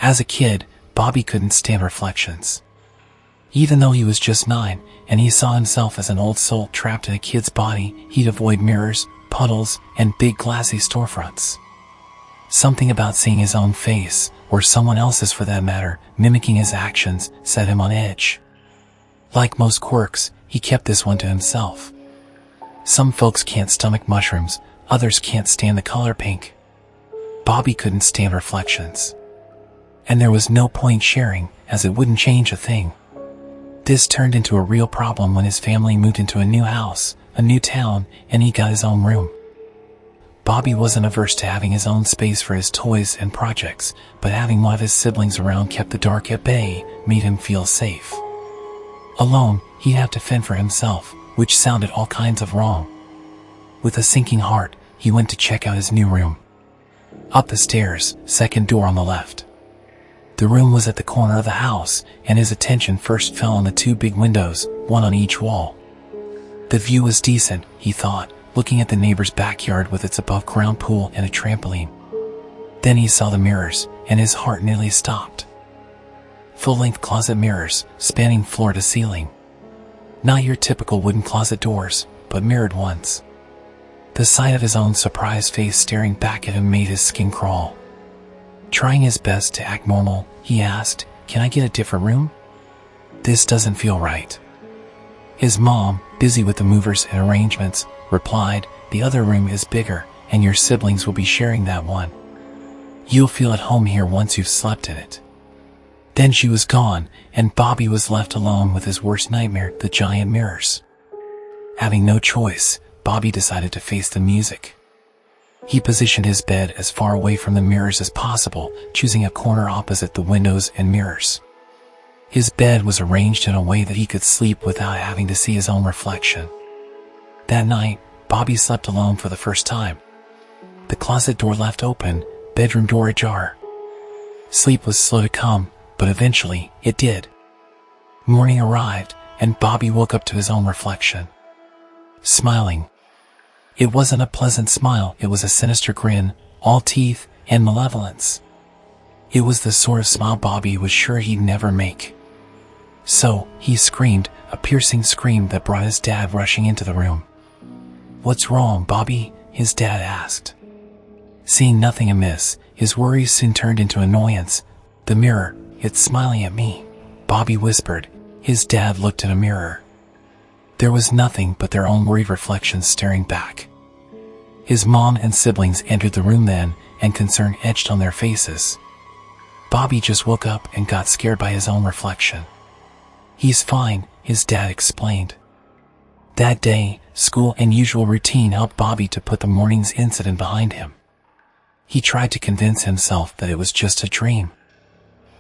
As a kid, Bobby couldn't stand reflections. Even though he was just 9, and he saw himself as an old soul trapped in a kid's body, he'd avoid mirrors, puddles, and big glassy storefronts. Something about seeing his own face, or someone else's for that matter, mimicking his actions, set him on edge. Like most quirks, he kept this one to himself. Some folks can't stomach mushrooms, others can't stand the color pink. Bobby couldn't stand reflections. And there was no point sharing, as it wouldn't change a thing. This turned into a real problem when his family moved into a new house, a new town, and he got his own room. Bobby wasn't averse to having his own space for his toys and projects, but having one of his siblings around kept the dark at bay, made him feel safe. Alone, he'd have to fend for himself, which sounded all kinds of wrong. With a sinking heart, he went to check out his new room. Up the stairs, second door on the left. The room was at the corner of the house, and his attention first fell on the 2 big windows, one on each wall. The view was decent, he thought, looking at the neighbor's backyard with its above-ground pool and a trampoline. Then he saw the mirrors, and his heart nearly stopped. Full-length closet mirrors, spanning floor to ceiling. Not your typical wooden closet doors, but mirrored ones. The sight of his own surprised face staring back at him made his skin crawl. Trying his best to act normal, he asked, "Can I get a different room? This doesn't feel right." His mom, busy with the movers and arrangements, replied, "The other room is bigger, and your siblings will be sharing that one. You'll feel at home here once you've slept in it." Then she was gone, and Bobby was left alone with his worst nightmare, the giant mirrors. Having no choice, Bobby decided to face the music. He positioned his bed as far away from the mirrors as possible, choosing a corner opposite the windows and mirrors. His bed was arranged in a way that he could sleep without having to see his own reflection. That night, Bobby slept alone for the first time. The closet door left open, bedroom door ajar. Sleep was slow to come, but eventually, it did. Morning arrived, and Bobby woke up to his own reflection. Smiling. It wasn't a pleasant smile, it was a sinister grin, all teeth and malevolence. It was the sort of smile Bobby was sure he'd never make. So, he screamed, a piercing scream that brought his dad rushing into the room. "What's wrong, Bobby?" his dad asked. Seeing nothing amiss, his worries soon turned into annoyance. "The mirror, it's smiling at me," Bobby whispered. His dad looked in a mirror. There was nothing but their own worried reflections staring back. His mom and siblings entered the room then, and concern etched on their faces. Bobby just woke up and got scared by his own reflection. "He's fine," his dad explained. That day, school and usual routine helped Bobby to put the morning's incident behind him. He tried to convince himself that it was just a dream.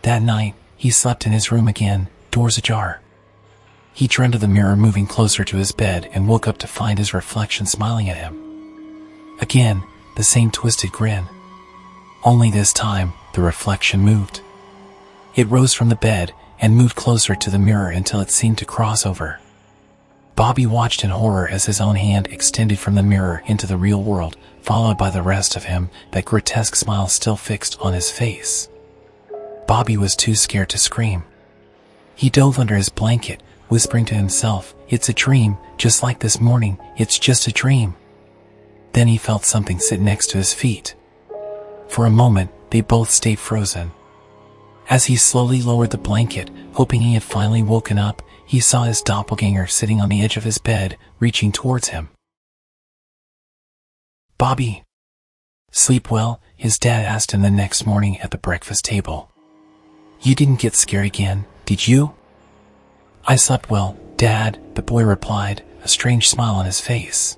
That night, he slept in his room again, doors ajar. He turned to the mirror, moving closer to his bed, and woke up to find his reflection smiling at him. Again, the same twisted grin. Only this time, the reflection moved. It rose from the bed and moved closer to the mirror until it seemed to cross over. Bobby watched in horror as his own hand extended from the mirror into the real world, followed by the rest of him, that grotesque smile still fixed on his face. Bobby was too scared to scream. He dove under his blanket, whispering to himself, "It's a dream, just like this morning, it's just a dream." Then he felt something sit next to his feet. For a moment, they both stayed frozen. As he slowly lowered the blanket, hoping he had finally woken up, he saw his doppelganger sitting on the edge of his bed, reaching towards him. "Bobby, sleep well?" his dad asked him the next morning at the breakfast table. "You didn't get scared again, did you?" "I slept well, Dad," the boy replied, a strange smile on his face.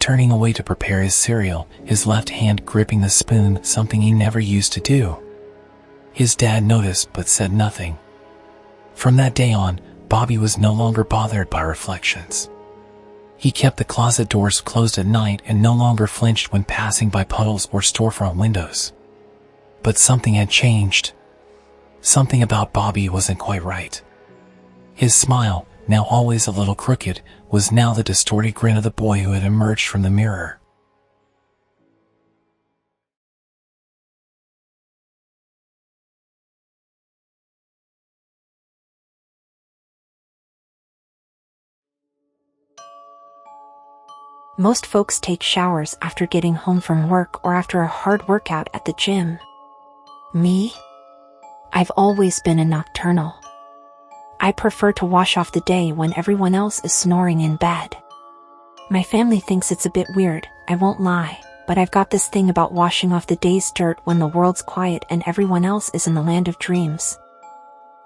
Turning away to prepare his cereal, his left hand gripping the spoon, something he never used to do. His dad noticed but said nothing. From that day on, Bobby was no longer bothered by reflections. He kept the closet doors closed at night and no longer flinched when passing by puddles or storefront windows. But something had changed. Something about Bobby wasn't quite right. His smile, now always a little crooked, was now the distorted grin of the boy who had emerged from the mirror. Most folks take showers after getting home from work or after a hard workout at the gym. Me? I've always been a nocturnal. I prefer to wash off the day when everyone else is snoring in bed. My family thinks it's a bit weird, I won't lie, but I've got this thing about washing off the day's dirt when the world's quiet and everyone else is in the land of dreams.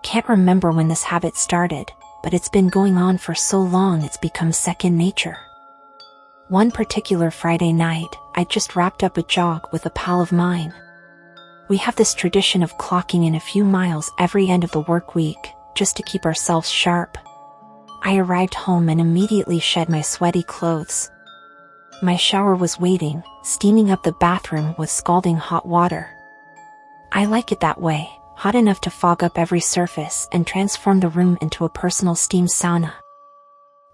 Can't remember when this habit started, but it's been going on for so long it's become second nature. One particular Friday night, I just wrapped up a jog with a pal of mine. We have this tradition of clocking in a few miles every end of the work week, just to keep ourselves sharp. I arrived home and immediately shed my sweaty clothes. My shower was waiting, steaming up the bathroom with scalding hot water. I like it that way, hot enough to fog up every surface and transform the room into a personal steam sauna.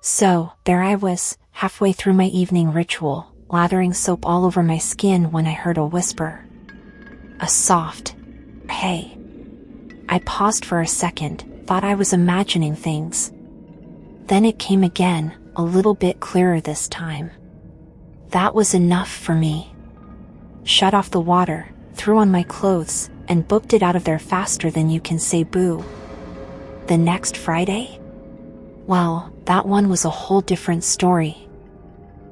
So, there I was, halfway through my evening ritual, lathering soap all over my skin when I heard a whisper. A soft, "Hey." I paused for a second, thought I was imagining things. Then it came again, a little bit clearer this time. That was enough for me. Shut off the water, threw on my clothes, and booked it out of there faster than you can say boo. The next Friday? Well, that one was a whole different story.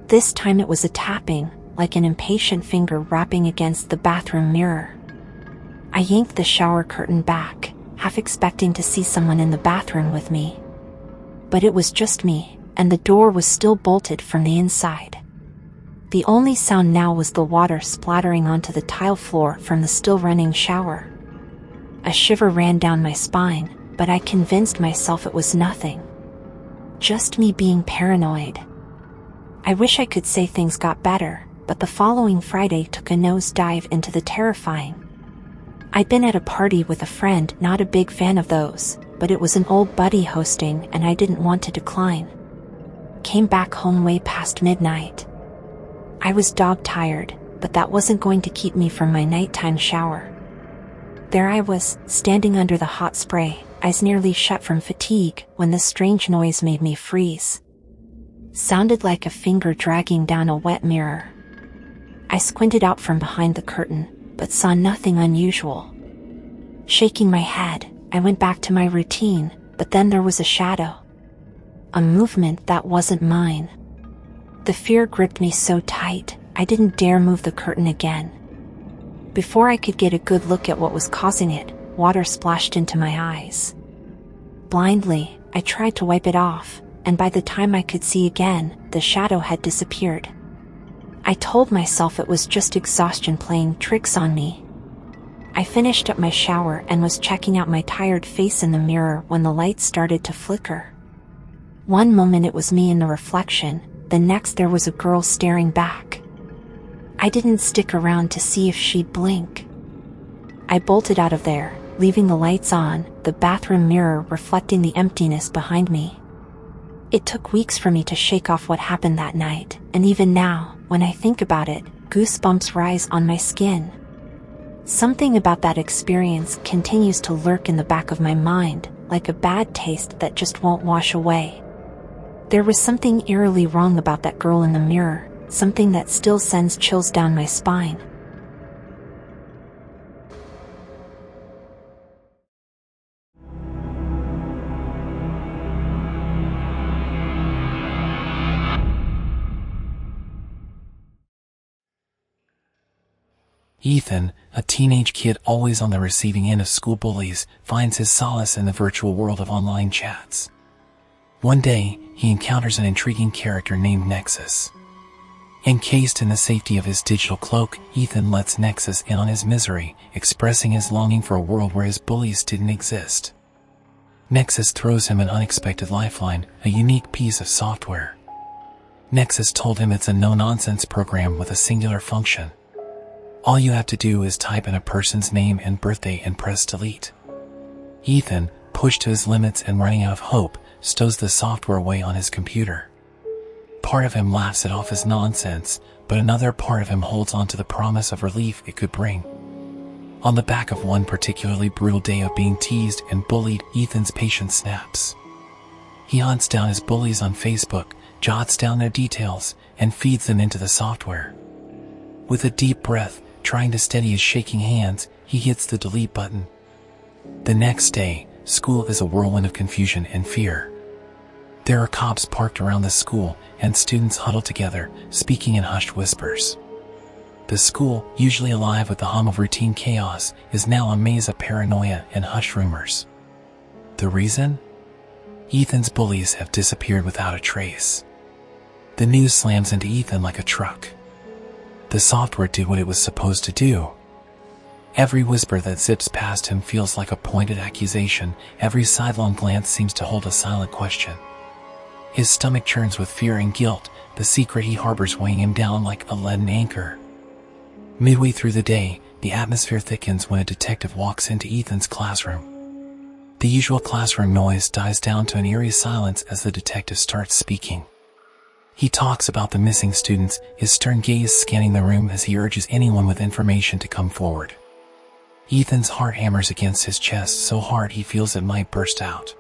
This time it was a tapping, like an impatient finger rapping against the bathroom mirror. I yanked the shower curtain back, half expecting to see someone in the bathroom with me. But it was just me, and the door was still bolted from the inside. The only sound now was the water splattering onto the tile floor from the still running shower. A shiver ran down my spine, but I convinced myself it was nothing. Just me being paranoid. I wish I could say things got better, but the following Friday took a nosedive into the terrifying. I'd been at a party with a friend, not a big fan of those, but it was an old buddy hosting and I didn't want to decline. Came back home way past midnight. I was dog-tired, but that wasn't going to keep me from my nighttime shower. There I was, standing under the hot spray, eyes nearly shut from fatigue, when this strange noise made me freeze. Sounded like a finger dragging down a wet mirror. I squinted out from behind the curtain, but saw nothing unusual. Shaking my head, I went back to my routine, but then there was a shadow. A movement that wasn't mine. The fear gripped me so tight, I didn't dare move the curtain again. Before I could get a good look at what was causing it, water splashed into my eyes. Blindly, I tried to wipe it off, and by the time I could see again, the shadow had disappeared. I told myself it was just exhaustion playing tricks on me. I finished up my shower and was checking out my tired face in the mirror when the light started to flicker. One moment it was me in the reflection, the next there was a girl staring back. I didn't stick around to see if she'd blink. I bolted out of there, leaving the lights on, the bathroom mirror reflecting the emptiness behind me. It took weeks for me to shake off what happened that night, and even now, when I think about it, goosebumps rise on my skin. Something about that experience continues to lurk in the back of my mind, like a bad taste that just won't wash away. There was something eerily wrong about that girl in the mirror, something that still sends chills down my spine. Ethan, a teenage kid always on the receiving end of school bullies, finds his solace in the virtual world of online chats. One day, he encounters an intriguing character named Nexus. Encased in the safety of his digital cloak, Ethan lets Nexus in on his misery, expressing his longing for a world where his bullies didn't exist. Nexus throws him an unexpected lifeline, a unique piece of software. Nexus told him it's a no-nonsense program with a singular function. All you have to do is type in a person's name and birthday and press delete. Ethan, pushed to his limits and running out of hope, stows the software away on his computer. Part of him laughs it off as nonsense, but another part of him holds on to the promise of relief it could bring. On the back of one particularly brutal day of being teased and bullied, Ethan's patience snaps. He hunts down his bullies on Facebook, jots down their details, and feeds them into the software. With a deep breath, trying to steady his shaking hands, he hits the delete button. The next day, school is a whirlwind of confusion and fear. There are cops parked around the school, and students huddled together, speaking in hushed whispers. The school, usually alive with the hum of routine chaos, is now a maze of paranoia and hushed rumors. The reason? Ethan's bullies have disappeared without a trace. The news slams into Ethan like a truck. The software did what it was supposed to do. Every whisper that zips past him feels like a pointed accusation. Every sidelong glance seems to hold a silent question. His stomach churns with fear and guilt, the secret he harbors weighing him down like a leaden anchor. Midway through the day, the atmosphere thickens when a detective walks into Ethan's classroom. The usual classroom noise dies down to an eerie silence as the detective starts speaking. He talks about the missing students, his stern gaze scanning the room as he urges anyone with information to come forward. Ethan's heart hammers against his chest so hard he feels it might burst out.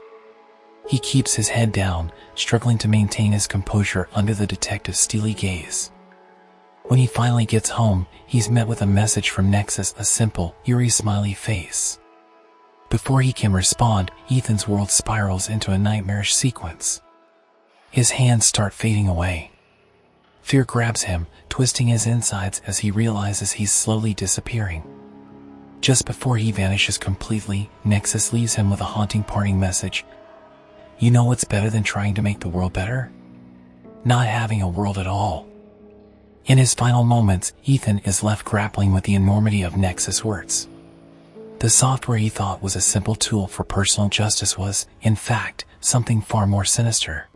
He keeps his head down, struggling to maintain his composure under the detective's steely gaze. When he finally gets home, he's met with a message from Nexus, a simple, eerie smiley face. Before he can respond, Ethan's world spirals into a nightmarish sequence. His hands start fading away. Fear grabs him, twisting his insides as he realizes he's slowly disappearing. Just before he vanishes completely, Nexus leaves him with a haunting parting message. You know what's better than trying to make the world better? Not having a world at all. In his final moments, Ethan is left grappling with the enormity of Nexus' words. The software he thought was a simple tool for personal justice was, in fact, something far more sinister.